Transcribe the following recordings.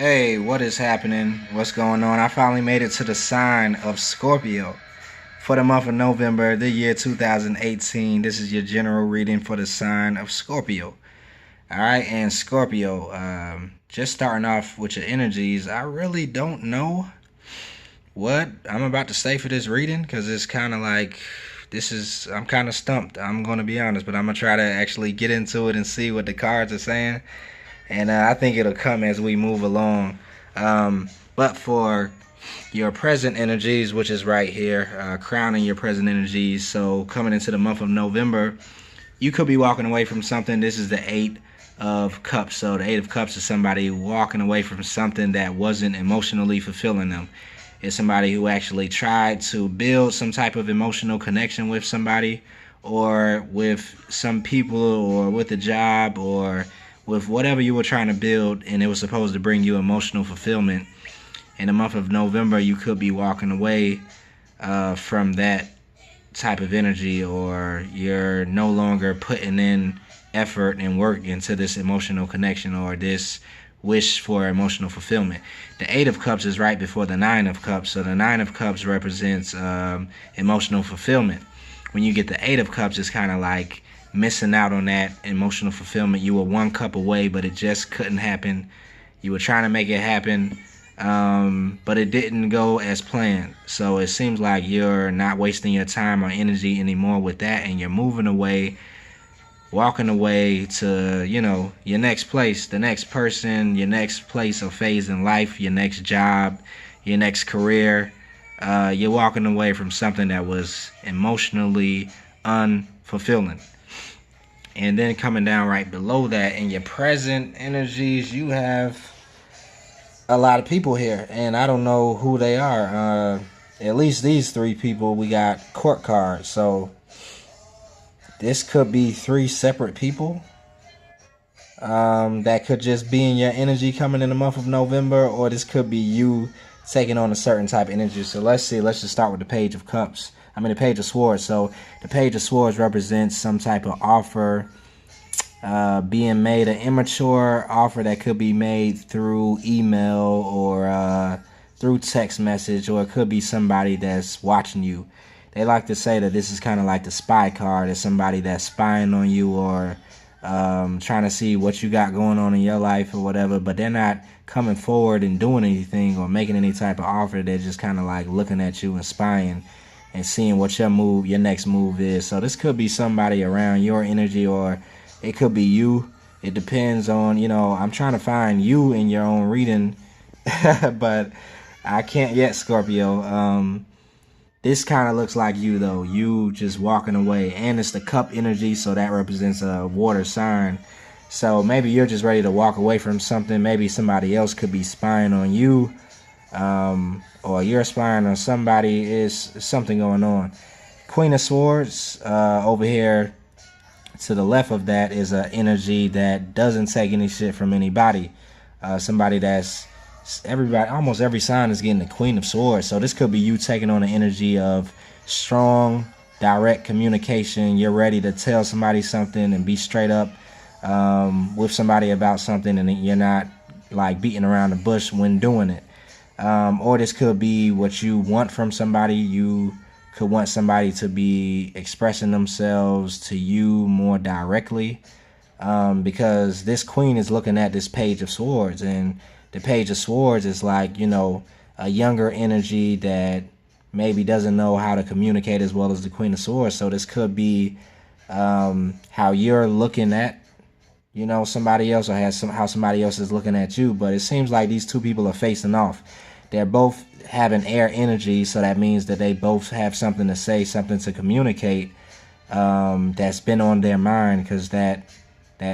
Hey, what is happening? What's going on? I finally made it to the sign of Scorpio for the month of November, the year 2018. This is your general reading for the sign of Scorpio. All right, and Scorpio, just starting off with your energies, I really don't know what I'm about to say for this reading because it's kind of like I'm kind of stumped. I'm going to be honest, but I'm going to try to actually get into it and see what the cards are saying. And I think it'll come as we move along. But for your present energies, which is right here, crowning your present energies. So coming into the month of November, you could be walking away from something. This is the Eight of Cups. So the Eight of Cups is somebody walking away from something that wasn't emotionally fulfilling them. It's somebody who actually tried to build some type of emotional connection with somebody, or with some people, or with a job, or with whatever you were trying to build, and it was supposed to bring you emotional fulfillment. In the month of November, you could be walking away from that type of energy, or you're no longer putting in effort and work into this emotional connection or this wish for emotional fulfillment. The Eight of Cups is right before the Nine of Cups, so the Nine of Cups represents emotional fulfillment. When you get the Eight of Cups, it's kind of like missing out on that emotional fulfillment. You were one cup away, but it just couldn't happen. You were trying to make it happen, but it didn't go as planned. So it seems like you're not wasting your time or energy anymore with that, and you're moving away, walking away to, your next place, the next person, your next place or phase in life, your next job, your next career. You're walking away from something that was emotionally unfulfilling. And then coming down right below that, in your present energies, you have a lot of people here, and I don't know who they are. At least these three people, we got court cards. So this could be three separate people that could just be in your energy coming in the month of November, or this could be you taking on a certain type of energy. So let's see. Let's just start with the Page of Cups. The Page of Swords. So the Page of Swords represents some type of offer being made, an immature offer that could be made through email or through text message, or it could be somebody that's watching you. They like to say that this is kind of like the spy card. It's somebody that's spying on you, or trying to see what you got going on in your life or whatever, but they're not coming forward and doing anything or making any type of offer. They're just kind of like looking at you and spying and seeing what your next move is. So this could be somebody around your energy, or it could be you. It depends on, I'm trying to find you in your own reading, but I can't yet, Scorpio. This kind of looks like you, though. You just walking away, and it's the cup energy, so that represents a water sign. So maybe you're just ready to walk away from something. Maybe somebody else could be spying on you. Or you're spying on somebody. Is something going on. Queen of Swords over here to the left of that is an energy that doesn't take any shit from anybody. Somebody that's almost every sign is getting the Queen of Swords. So this could be you taking on the energy of strong, direct communication. You're ready to tell somebody something and be straight up with somebody about something, and you're not like beating around the bush when doing it. Or this could be what you want from somebody. You could want somebody to be expressing themselves to you more directly, because this queen is looking at this Page of Swords, and the Page of Swords is like, a younger energy that maybe doesn't know how to communicate as well as the Queen of Swords. So this could be how you're looking at somebody else, or how somebody else is looking at you. But it seems like these two people are facing off. They're both having air energy, so that means that they both have something to say, something to communicate, that's been on their mind, because that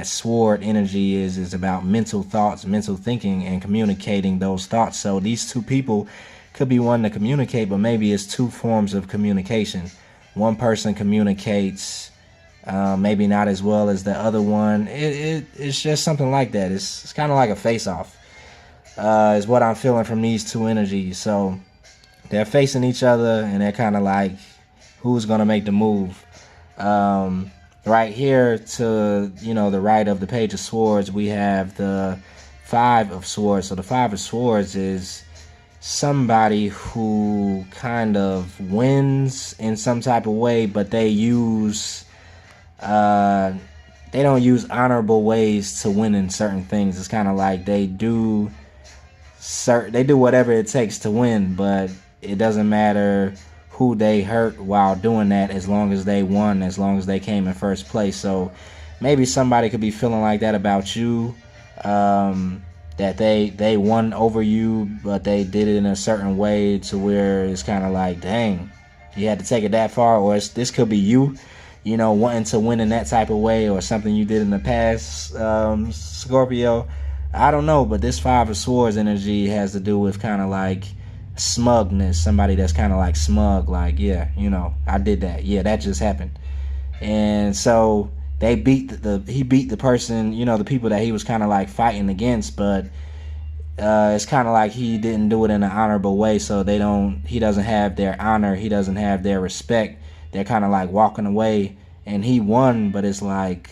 sword energy is about mental thoughts, mental thinking, and communicating those thoughts. So these two people could be wanting to communicate, but maybe it's two forms of communication. One person communicates maybe not as well as the other one. It's just something like that. It's kind of like a face-off. Is what I'm feeling from these two energies. So they're facing each other, and they're kind of like, who's going to make the move? Right here to, the right of the Page of Swords, we have the Five of Swords. So the Five of Swords is somebody who kind of wins in some type of way, but they don't use honorable ways to win in certain things. It's kind of like they do whatever it takes to win, but it doesn't matter who they hurt while doing that, as long as they won, as long as they came in first place. So maybe somebody could be feeling like that about you, that they won over you, but they did it in a certain way to where it's kind of like, dang, you had to take it that far. Or this could be you, wanting to win in that type of way, or something you did in the past, Scorpio. I don't know, but this Five of Swords energy has to do with kind of like smugness. Somebody that's kind of like smug, like, yeah, I did that. Yeah, that just happened. And so he beat the person, the people that he was kind of like fighting against, but it's kind of like he didn't do it in an honorable way, so he doesn't have their honor, he doesn't have their respect. They're kind of like walking away, and he won, but it's like,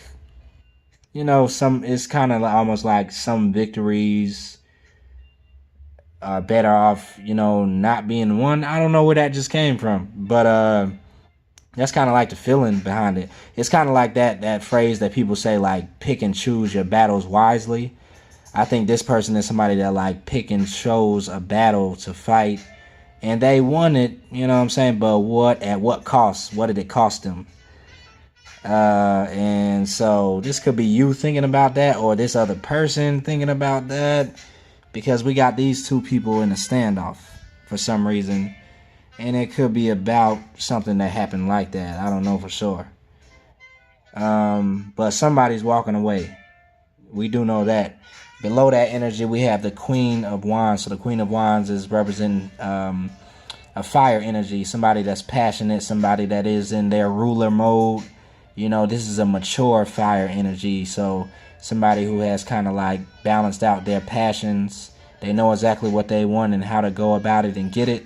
it's kind of almost like some victories are better off, not being won. I don't know where that just came from, but that's kind of like the feeling behind it. It's kind of like that phrase that people say, like, pick and choose your battles wisely. I think this person is somebody that like pick and chose a battle to fight, and they won it, you know what I'm saying? But at what cost? What did it cost them? And so this could be you thinking about that, or this other person thinking about that, because we got these two people in a standoff for some reason, and it could be about something that happened like that. I don't know for sure. But somebody's walking away. We do know that. Below that energy, we have the Queen of Wands. So the Queen of Wands is representing a fire energy, somebody that's passionate, somebody that is in their ruler mode. This is a mature fire energy. So somebody who has kind of like balanced out their passions. They know exactly what they want and how to go about it and get it.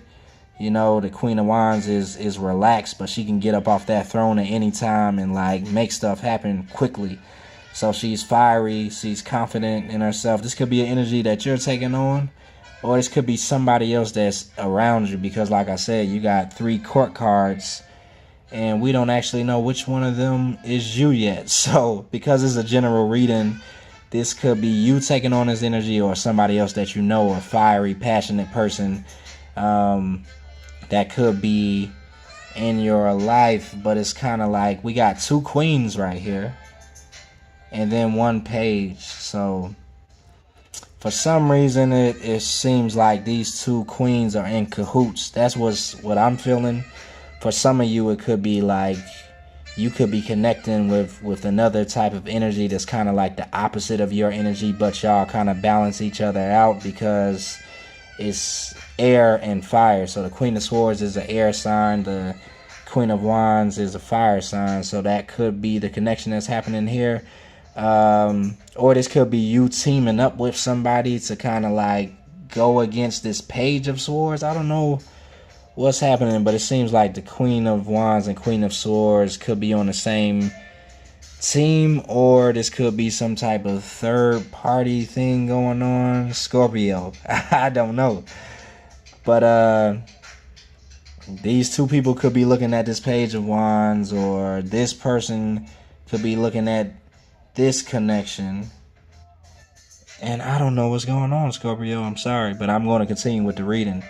The Queen of Wands is relaxed, but she can get up off that throne at any time and like make stuff happen quickly. So she's fiery, she's confident in herself. This could be an energy that you're taking on, or this could be somebody else that's around you, because like I said, you got 3 court cards, and we don't actually know which one of them is you yet. So because it's a general reading, this could be you taking on this energy, or somebody else that you know, a fiery, passionate person that could be in your life. But it's kind of like we got 2 queens right here, and then 1 page. So for some reason, it seems like these 2 queens are in cahoots. That's what I'm feeling. For some of you, it could be like you could be connecting with another type of energy that's kind of like the opposite of your energy, but y'all kind of balance each other out because it's air and fire. So the Queen of Swords is an air sign, the Queen of Wands is a fire sign. So that could be the connection that's happening here. Or this could be you teaming up with somebody to kind of like go against this Page of Swords. I don't know what's happening, but it seems like the Queen of Wands and Queen of Swords could be on the same team, or this could be some type of third party thing going on. Scorpio, I don't know, but these 2 people could be looking at this Page of Wands, or this person could be looking at this connection, and I don't know what's going on, Scorpio. I'm sorry, but I'm going to continue with the reading.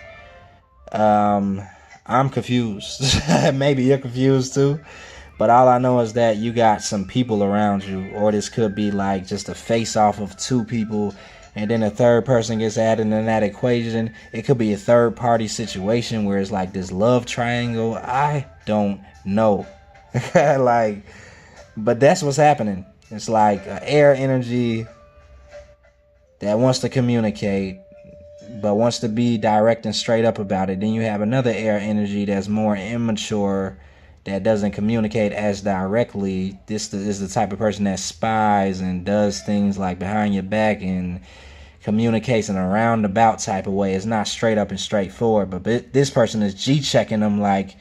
I'm confused. Maybe you're confused too, but all I know is that you got some people around you, or this could be like just a face off of 2 people, and then a third person gets added in that equation. It could be a third party situation where it's like this love triangle. I don't know. But that's what's happening. It's like an air energy that wants to communicate, but wants to be direct and straight up about it. Then you have another air energy that's more immature, that doesn't communicate as directly. This is the type of person that spies and does things like behind your back and communicates in a roundabout type of way. It's not straight up and straightforward. But this person is G-checking them like,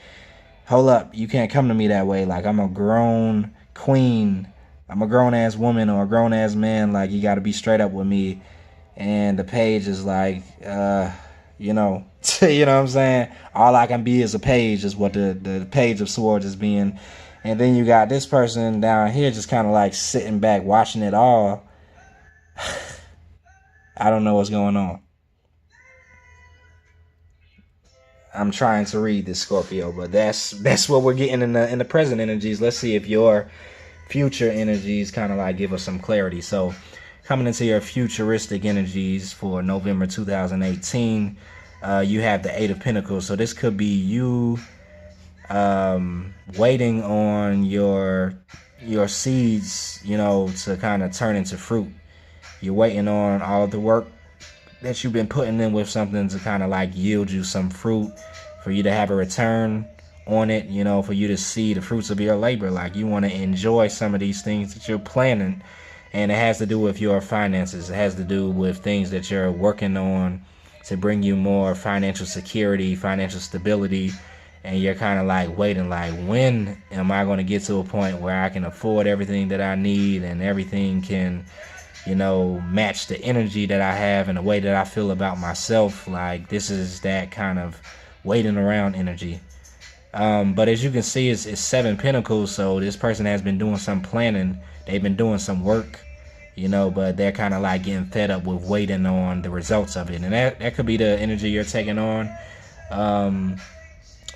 hold up, you can't come to me that way. Like, I'm a grown queen. I'm a grown-ass woman or a grown-ass man. Like, you got to be straight up with me. And the page is like, you know, you know what I'm saying? All I can be is a page is what the page of swords is being. And then you got this person down here just kind of like sitting back watching it all. I don't know what's going on. I'm trying to read this, Scorpio, but that's what we're getting in the present energies. Let's see if your future energies kind of like give us some clarity. So coming into your futuristic energies for November 2018, you have the Eight of Pentacles. So this could be you waiting on your seeds, you know, to kind of turn into fruit. You're waiting on all of the work that you've been putting in with something to kind of like yield you some fruit, for you to have a return on it, you know, for you to see the fruits of your labor. Like you want to enjoy some of these things that you're planning, and it has to do with your finances. It has to do with things that you're working on to bring you more financial security, financial stability. And you're kind of like waiting, like, when am I going to get to a point where I can afford everything that I need and everything can, you know, match the energy that I have and the way that I feel about myself. Like this is that kind of waiting around energy. But as you can see, it's Seven Pentacles. So this person has been doing some planning. They've been doing some work, you know, but they're kind of like getting fed up with waiting on the results of it. And that could be the energy you're taking on.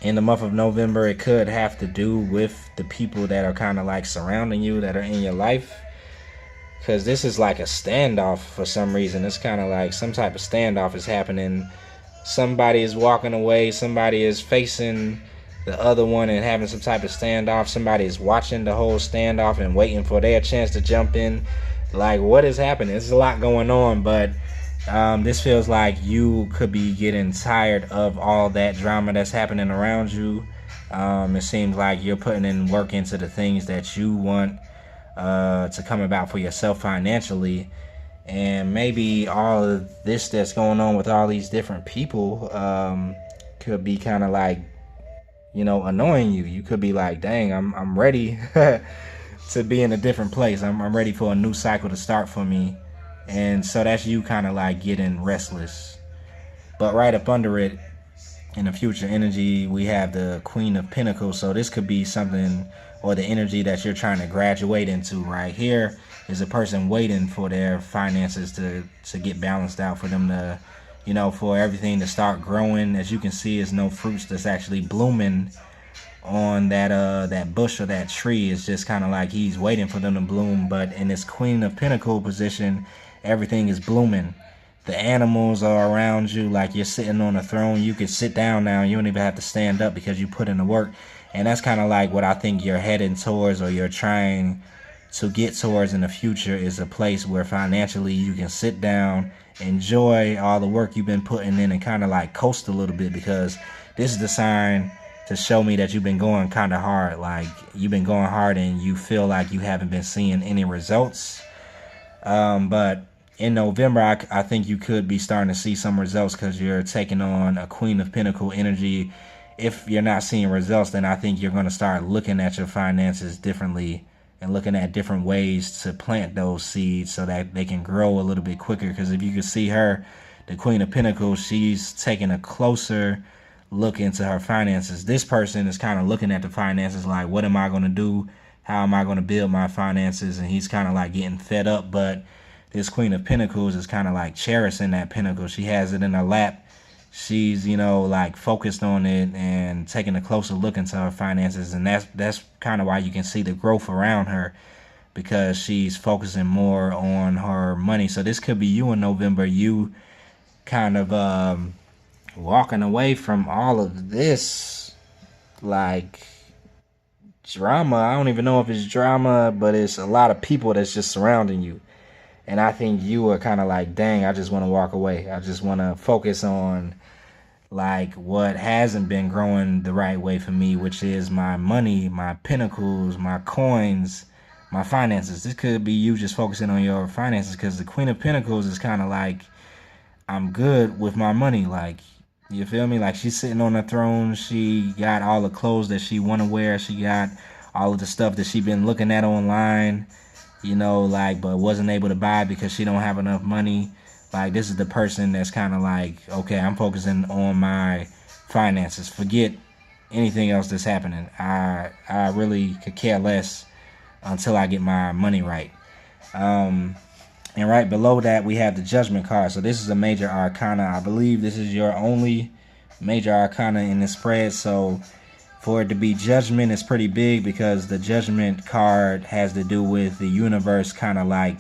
In the month of November, it could have to do with the people that are kind of like surrounding you, that are in your life. Because this is like a standoff for some reason. It's kind of like some type of standoff is happening. Somebody is walking away. Somebody is facing the other one and having some type of standoff. Somebody is watching the whole standoff and waiting for their chance to jump in. Like, what is happening? There's a lot going on, but this feels like you could be getting tired of all that drama that's happening around you. It seems like you're putting in work into the things that you want to come about for yourself financially. And maybe all of this that's going on with all these different people could be kind of like, you know, annoying you. You could be like, dang, I'm ready to be in a different place. I'm ready for a new cycle to start for me. And so that's you kind of like getting restless. But right up under it, in the future energy, we have the Queen of Pentacles. So this could be something, or the energy that you're trying to graduate into. Right here is a person waiting for their finances to get balanced out, for them to, you know, for everything to start growing. As you can see, there's no fruits that's actually blooming on that bush or that tree. It's just kind of like he's waiting for them to bloom. But in this Queen of Pentacles position, everything is blooming. The animals are around you, like you're sitting on a throne. You can sit down now. You don't even have to stand up because you put in the work. And that's kind of like what I think you're heading towards, or you're trying to get towards in the future, is a place where financially you can sit down, enjoy all the work you've been putting in, and kind of like coast a little bit, because this is the sign to show me that you've been going kind of hard. Like you've been going hard and you feel like you haven't been seeing any results. But in November, I think you could be starting to see some results, because you're taking on a Queen of Pentacles energy. If you're not seeing results, then I think you're going to start looking at your finances differently and looking at different ways to plant those seeds so that they can grow a little bit quicker. Because if you can see her, the Queen of Pentacles, she's taking a closer look into her finances. This person is kind of looking at the finances like, what am I going to do? How am I going to build my finances? And he's kind of like getting fed up. But this Queen of Pentacles is kind of like cherishing that pentacle. She has it in her lap. She's, you know, like focused on it and taking a closer look into her finances. And that's kind of why you can see the growth around her, because she's focusing more on her money. So this could be you in November. You kind of walking away from all of this like drama. I don't even know if it's drama, but it's a lot of people that's just surrounding you. And I think you are kind of like, dang, I just want to walk away. I just want to focus on like what hasn't been growing the right way for me, which is my money, my pentacles, my coins, my finances. This could be you just focusing on your finances, because the Queen of Pentacles is kind of like, I'm good with my money. Like, you feel me? Like she's sitting on a throne. She got all the clothes that she want to wear. She got all of the stuff that she been looking at online, you know, like, but wasn't able to buy because she don't have enough money. Like, this is the person that's kind of like, okay, I'm focusing on my finances. Forget anything else that's happening. I really could care less until I get my money right. Um, and right below that, we have the Judgment card. So this is a major arcana. I believe this is your only major arcana in the spread. So for it to be Judgment, it's pretty big because the Judgment card has to do with the universe kind of like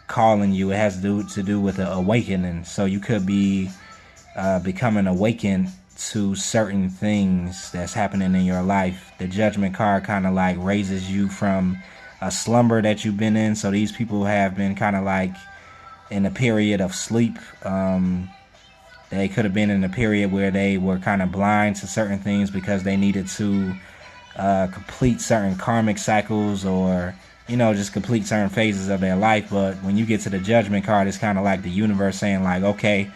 calling you. It has to do with the awakening. So you could be becoming awakened to certain things that's happening in your life. The Judgment card kind of like raises you from a slumber that you've been in. So these people have been kind of like in a period of sleep. They could have been in a period where they were kind of blind to certain things because they needed to complete certain karmic cycles, or just complete certain phases of their life. But when you get to the Judgment card, it's kind of like the universe saying like, okay,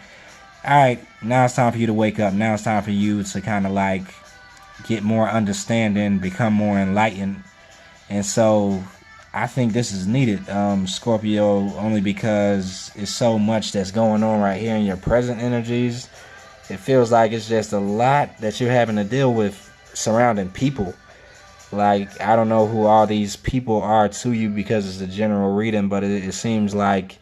all right, now it's time for you to wake up. Now it's time for you to kind of like get more understanding, become more enlightened. And so I think this is needed, Scorpio, only because it's so much that's going on right here in your present energies. It feels like it's just a lot that you're having to deal with surrounding people. Like, I don't know who all these people are to you because it's a general reading, but it seems like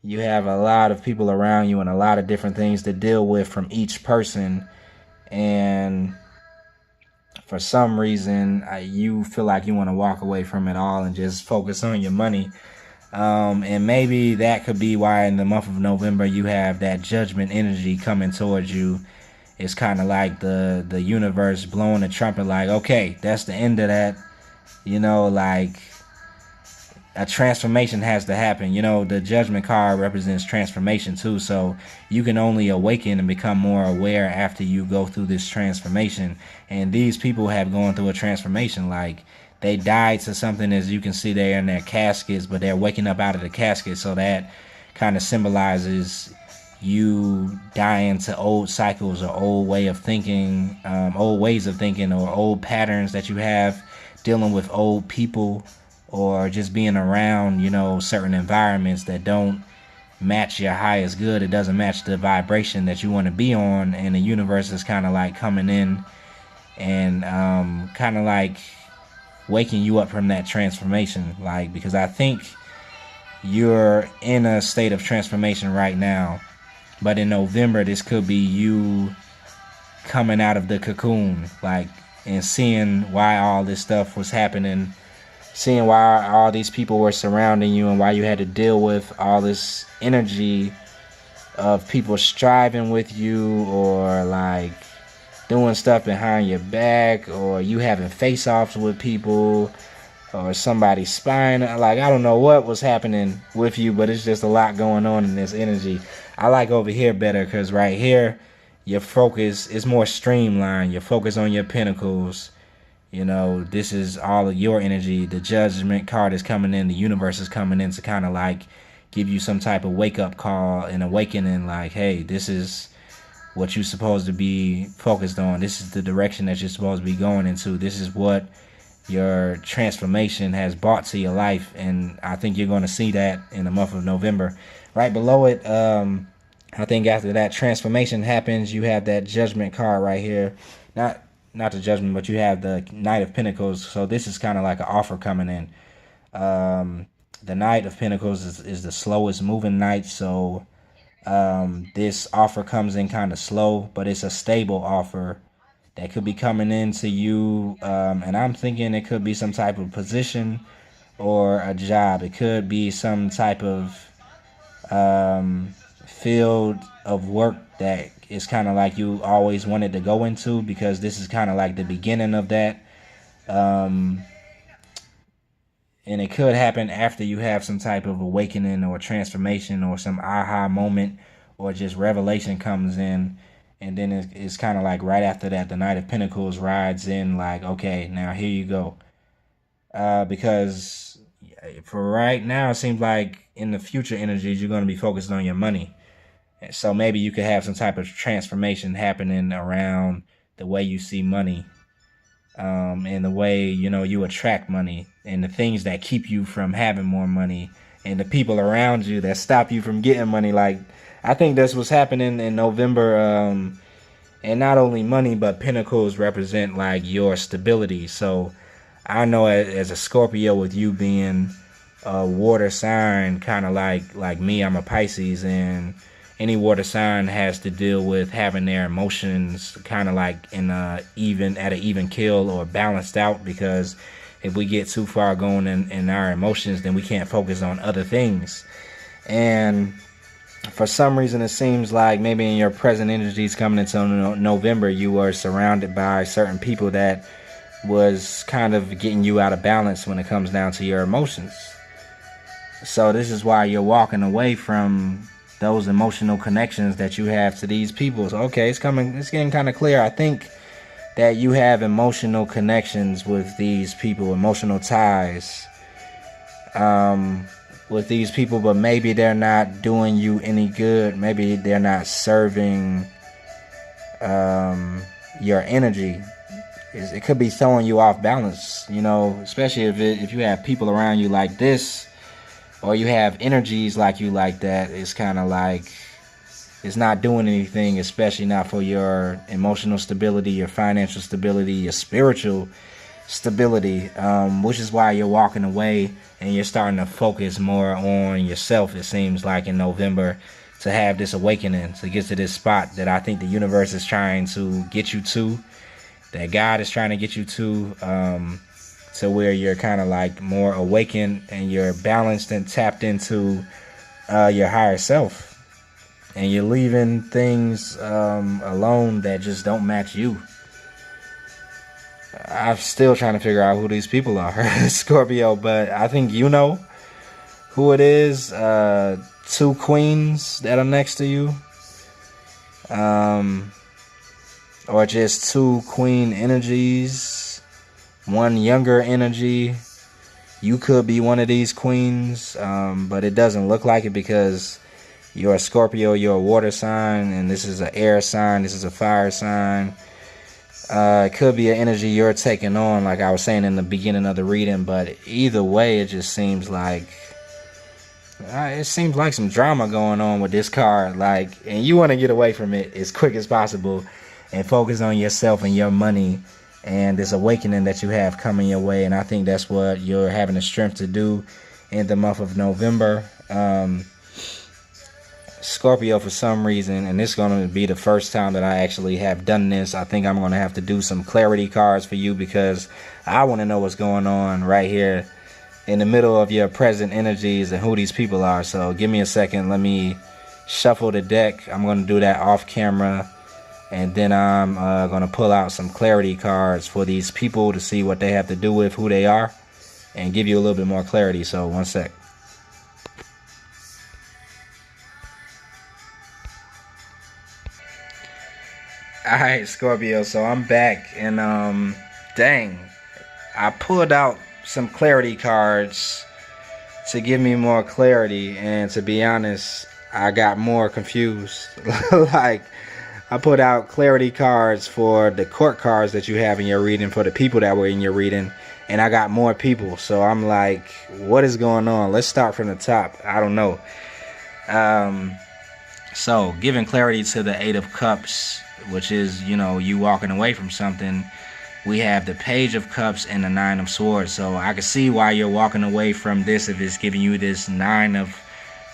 you have a lot of people around you and a lot of different things to deal with from each person. And for some reason, you feel like you want to walk away from it all and just focus on your money. And maybe that could be why in the month of November you have that Judgment energy coming towards you. It's kind of like the universe blowing a trumpet like, okay, that's the end of that. Like, a transformation has to happen. The Judgment card represents transformation too. So you can only awaken and become more aware after you go through this transformation. And these people have gone through a transformation. Like, they died to something, as you can see there in their caskets, but they're waking up out of the casket. So that kind of symbolizes you dying to old cycles or old way of thinking, old ways of thinking, or old patterns that you have dealing with old people, or just being around, certain environments that don't match your highest good. It doesn't match the vibration that you want to be on, and the universe is kind of like coming in and kind of like waking you up from that transformation. Like, because I think you're in a state of transformation right now, but in November this could be you coming out of the cocoon, like, and seeing why all this stuff was happening, seeing why all these people were surrounding you, and why you had to deal with all this energy of people striving with you, or like doing stuff behind your back, or you having face-offs with people, or somebody spying. Like, I don't know what was happening with you, but it's just a lot going on in this energy. I like over here better because right here your focus is more streamlined. Your focus on your pentacles. This is all of your energy. The Judgment card is coming in. The universe is coming in to kind of like give you some type of wake-up call and awakening. Like, hey, this is what you're supposed to be focused on. This is the direction that you're supposed to be going into. This is what your transformation has brought to your life. And I think you're going to see that in the month of November. Right below it, I think after that transformation happens, you have that Judgment card right here. Not the Judgment, but you have the Knight of Pentacles. So this is kind of like an offer coming in. The Knight of Pentacles is the slowest moving knight. So this offer comes in kind of slow, but it's a stable offer that could be coming into you. And I'm thinking it could be some type of position or a job. It could be some type of field of work that is kind of like you always wanted to go into, because this is kind of like the beginning of that. And it could happen after you have some type of awakening or transformation or some aha moment or just revelation comes in. And then it's kind of like right after that, the Knight of Pentacles rides in like, okay, now here you go. Because for right now, it seems like in the future energies, you're going to be focused on your money. So maybe you could have some type of transformation happening around the way you see money, and the way, you attract money, and the things that keep you from having more money, and the people around you that stop you from getting money. Like, I think that's what's happening in November. And not only money, but pentacles represent like your stability. So I know as a Scorpio, with you being a water sign, kind of like me, I'm a Pisces, and any water sign has to deal with having their emotions kind of like in a even at an even kill or balanced out, because if we get too far going in our emotions, then we can't focus on other things. And for some reason, it seems like maybe in your present energies coming into November, you were surrounded by certain people that was kind of getting you out of balance when it comes down to your emotions. So this is why you're walking away from those emotional connections that you have to these people. So okay, it's getting kind of clear. I think that you have emotional connections with these people, emotional ties with these people, but maybe they're not doing you any good. Maybe they're not serving your energy. It could be throwing you off balance, you know, especially if you have people around you like this, or you have energies like you like that. It's kind of like it's not doing anything, especially not for your emotional stability, your financial stability, your spiritual stability, which is why you're walking away and you're starting to focus more on yourself. It seems like in November, to have this awakening, to get to this spot that I think the universe is trying to get you to, that God is trying to get you to where you're kind of like more awakened and you're balanced and tapped into your higher self, and you're leaving things alone that just don't match you. I'm still trying to figure out who these people are, Scorpio, but I think you know who it is. Two queens that are next to you, or just two queen energies, one younger energy. You could be one of these queens, but it doesn't look like it because you're a Scorpio, you're a water sign, and this is an air sign, this is a fire sign. It could be an energy you're taking on, like I was saying in the beginning of the reading, but either way, it just seems like some drama going on with this card, like, and you want to get away from it as quick as possible and focus on yourself and your money and this awakening that you have coming your way. And I think that's what you're having the strength to do in the month of November. Scorpio, for some reason, and this is going to be the first time that I actually have done this, I think I'm going to have to do some clarity cards for you, because I want to know what's going on right here in the middle of your present energies and who these people are. So give me a second. Let me shuffle the deck. I'm going to do that off camera, and then I'm going to pull out some clarity cards for these people to see what they have to do with, who they are, and give you a little bit more clarity. So one sec. Alright, Scorpio, so I'm back, and dang, I pulled out some clarity cards to give me more clarity, and to be honest, I got more confused. Like, I put out clarity cards for the court cards that you have in your reading, for the people that were in your reading, and I got more people. So I'm like, what is going on? Let's start from the top. I don't know. So giving clarity to the Eight of Cups, which is, you know, you walking away from something. We have the Page of Cups and the Nine of Swords. So I can see why you're walking away from this if it's giving you this Nine of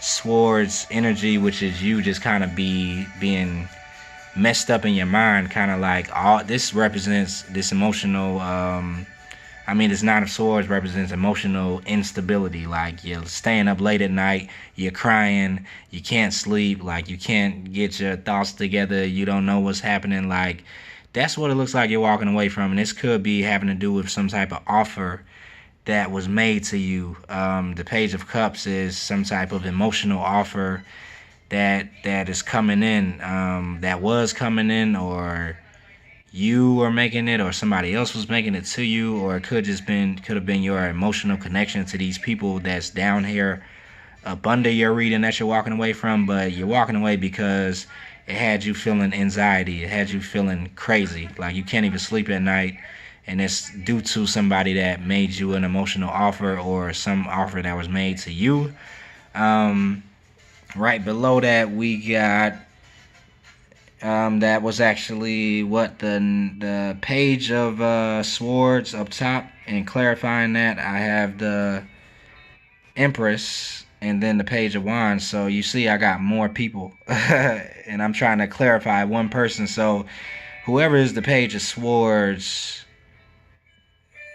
Swords energy, which is you just kind of being messed up in your mind, kind of like all this represents this emotional this Nine of Swords represents emotional instability. Like, you're staying up late at night, you're crying, you can't sleep, like you can't get your thoughts together, you don't know what's happening. Like, that's what it looks like you're walking away from. And this could be having to do with some type of offer that was made to you. The Page of Cups is some type of emotional offer that is coming in, that was coming in, or you were making it, or somebody else was making it to you, or it could have been your emotional connection to these people that's down here up under your reading that you're walking away from. But you're walking away because it had you feeling anxiety, it had you feeling crazy, like you can't even sleep at night, and it's due to somebody that made you an emotional offer, or some offer that was made to you. Right below that, we got that was actually what the page of swords up top. And clarifying that, I have the Empress and then the Page of Wands. So you see, I got more people, and I'm trying to clarify one person. So whoever is the Page of Swords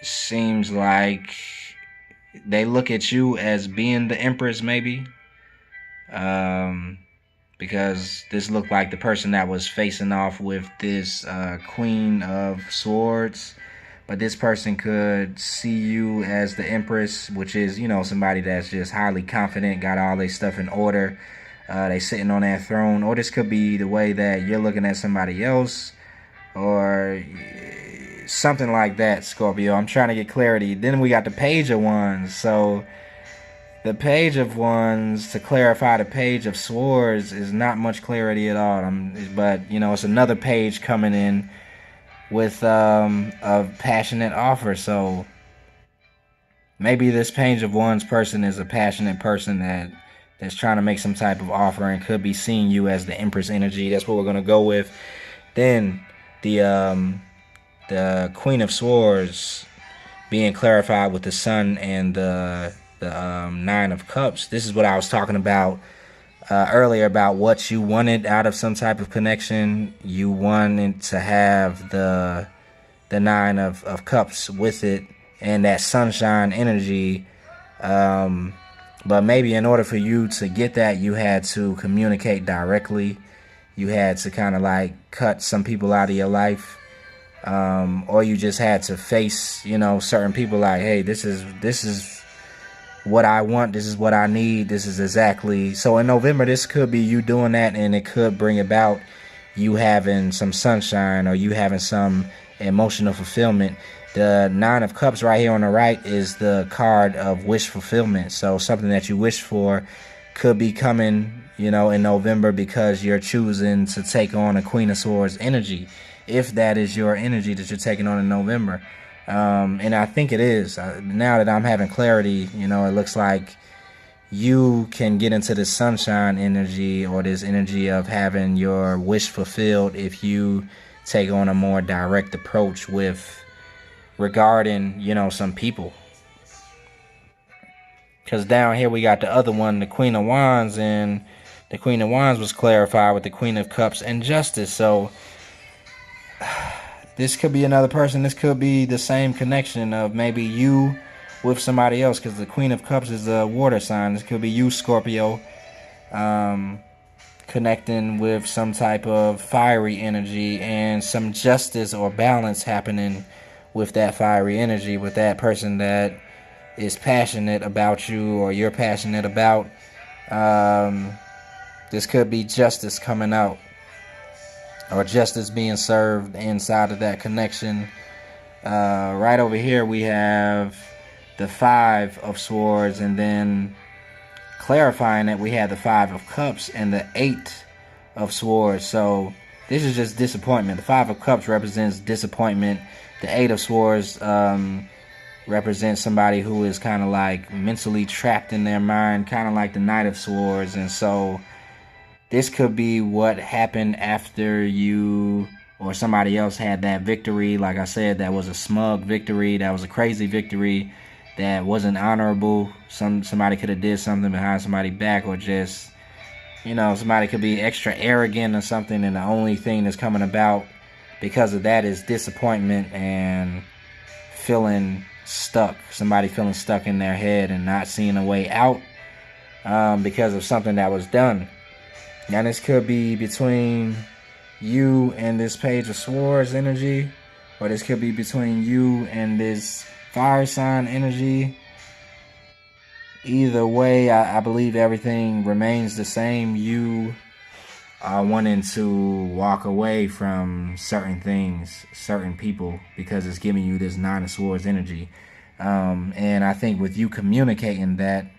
seems like they look at you as being the Empress, maybe. Um, because this looked like the person that was facing off with this Queen of Swords. But this person could see you as the Empress, which is, you know, somebody that's just highly confident, got all their stuff in order. They sitting on that throne. Or this could be the way that you're looking at somebody else, or something like that, Scorpio. I'm trying to get clarity. Then we got the Page of Wands. So the Page of Wands, to clarify the Page of Swords, is not much clarity at all. But, you know, it's another page coming in with a passionate offer. So maybe this Page of Wands person is a passionate person that's trying to make some type of offer and could be seeing you as the Empress energy. That's what we're going to go with. Then the Queen of Swords being clarified with the Sun and the Nine of Cups. This is what I was talking about earlier, about what you wanted out of some type of connection. You wanted to have the Nine of Cups with it and that sunshine energy. But maybe in order for you to get that, you had to communicate directly. You had to kind of like cut some people out of your life. Or you just had to face, you know, certain people like, hey, this is what I want, this is what I need, this is exactly. So in November, this could be you doing that, and it could bring about you having some sunshine or you having some emotional fulfillment. The Nine of Cups right here on the right is the card of wish fulfillment. So something that you wish for could be coming, you know, in November, because you're choosing to take on a Queen of Swords energy, if that is your energy that you're taking on in November. And I think it is. Now that I'm having clarity, you know, it looks like you can get into this sunshine energy, or this energy of having your wish fulfilled, if you take on a more direct approach with regarding, you know, some people. Because down here we got the other one, the Queen of Wands, and the Queen of Wands was clarified with the Queen of Cups and Justice. So this could be another person. This could be the same connection of maybe you with somebody else, because the Queen of Cups is a water sign. This could be you, Scorpio, connecting with some type of fiery energy, and some justice or balance happening with that fiery energy, with that person that is passionate about you, or you're passionate about. This could be justice coming out, or justice being served inside of that connection. Right over here we have the Five of Swords, and then clarifying that we have the Five of Cups and the Eight of Swords. So this is just disappointment. The Five of Cups represents disappointment. The Eight of Swords represents somebody who is kind of like mentally trapped in their mind, kind of like the Knight of Swords. And so this could be what happened after you or somebody else had that victory. Like I said, that was a smug victory. That was a crazy victory. That wasn't honorable. Somebody could have did something behind somebody's back, or just, you know, somebody could be extra arrogant or something, and the only thing that's coming about because of that is disappointment and feeling stuck. Somebody feeling stuck in their head and not seeing a way out because of something that was done. Now this could be between you and this Page of Swords energy, or this could be between you and this fire sign energy. Either way, I believe everything remains the same. You are wanting to walk away from certain things, certain people, because it's giving you this Nine of Swords energy. And I think with you communicating that,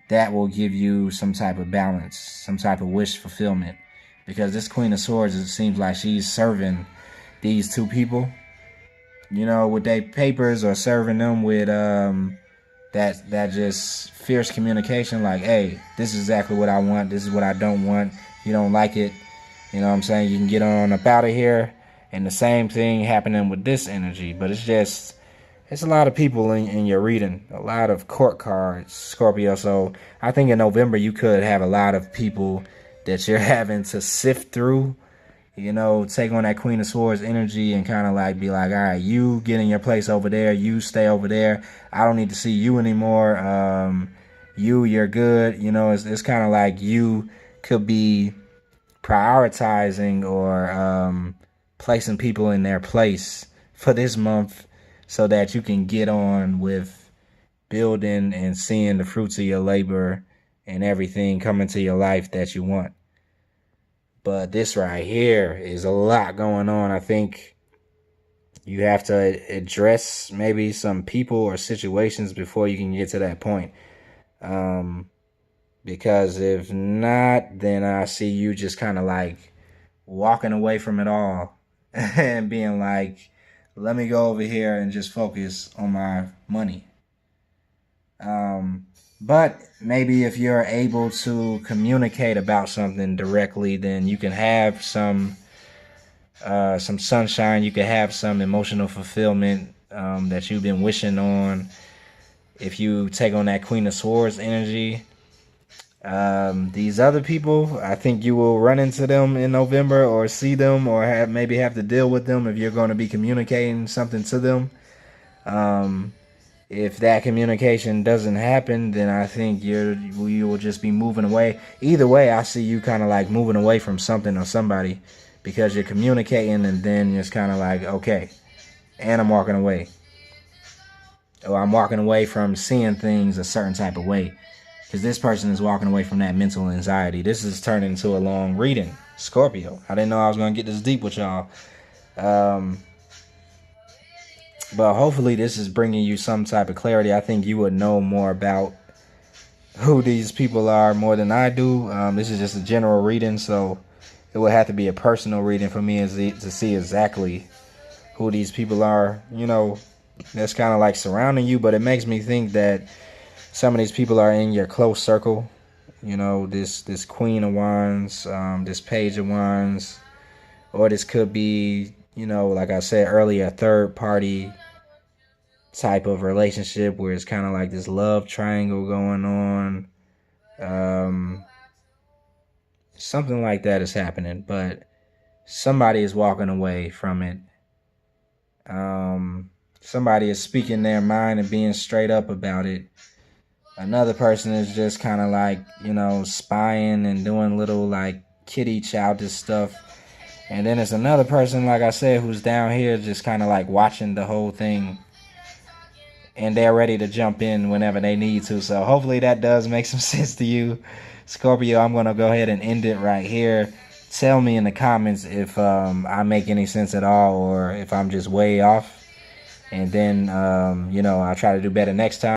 that will give you some type of balance, some type of wish fulfillment. Because this Queen of Swords, it seems like she's serving these two people, you know, with their papers, or serving them with that just fierce communication, like, hey, this is exactly what I want, this is what I don't want. You don't like it, you know what I'm saying, you can get on up out of here. And the same thing happening with this energy. But it's a lot of people in your reading, a lot of court cards, Scorpio. So I think in November you could have a lot of people that you're having to sift through, you know, take on that Queen of Swords energy and kind of like be like, all right, you get in your place over there, you stay over there, I don't need to see you anymore. You're good. You know, it's kind of like you could be prioritizing or placing people in their place for this month so that you can get on with building and seeing the fruits of your labor and everything come into your life that you want. But this right here is a lot going on. I think you have to address maybe some people or situations before you can get to that point. Because if not, then I see you just kind of like walking away from it all and being like, let me go over here and just focus on my money. But maybe if you're able to communicate about something directly, then you can have some sunshine. You can have some emotional fulfillment that you've been wishing on. If you take on that Queen of Swords energy, these other people, I think you will run into them in November or see them or maybe have to deal with them if you're going to be communicating something to them. If that communication doesn't happen, then I think you will just be moving away. Either way, I see you kind of like moving away from something or somebody because you're communicating and then it's kind of like, okay, and I'm walking away. Or I'm walking away from seeing things a certain type of way because this person is walking away from that mental anxiety. This is turning into a long reading, Scorpio. I didn't know I was going to get this deep with y'all. But hopefully this is bringing you some type of clarity. I think you would know more about who these people are more than I do. This is just a general reading, so it would have to be a personal reading for me to see exactly who these people are, you know, that's kind of like surrounding you. But it makes me think that some of these people are in your close circle. You know, this Queen of Wands, this Page of Wands, or this could be, you know, like I said earlier, a third party type of relationship where it's kind of like this love triangle going on. Something like that is happening, but somebody is walking away from it. Somebody is speaking their mind and being straight up about it. Another person is just kind of like, you know, spying and doing little like kitty childish stuff. And then there's another person, like I said, who's down here just kind of like watching the whole thing. And they're ready to jump in whenever they need to. So hopefully that does make some sense to you, Scorpio. I'm going to go ahead and end it right here. Tell me in the comments if I make any sense at all or if I'm just way off. And then, you know, I'll try to do better next time.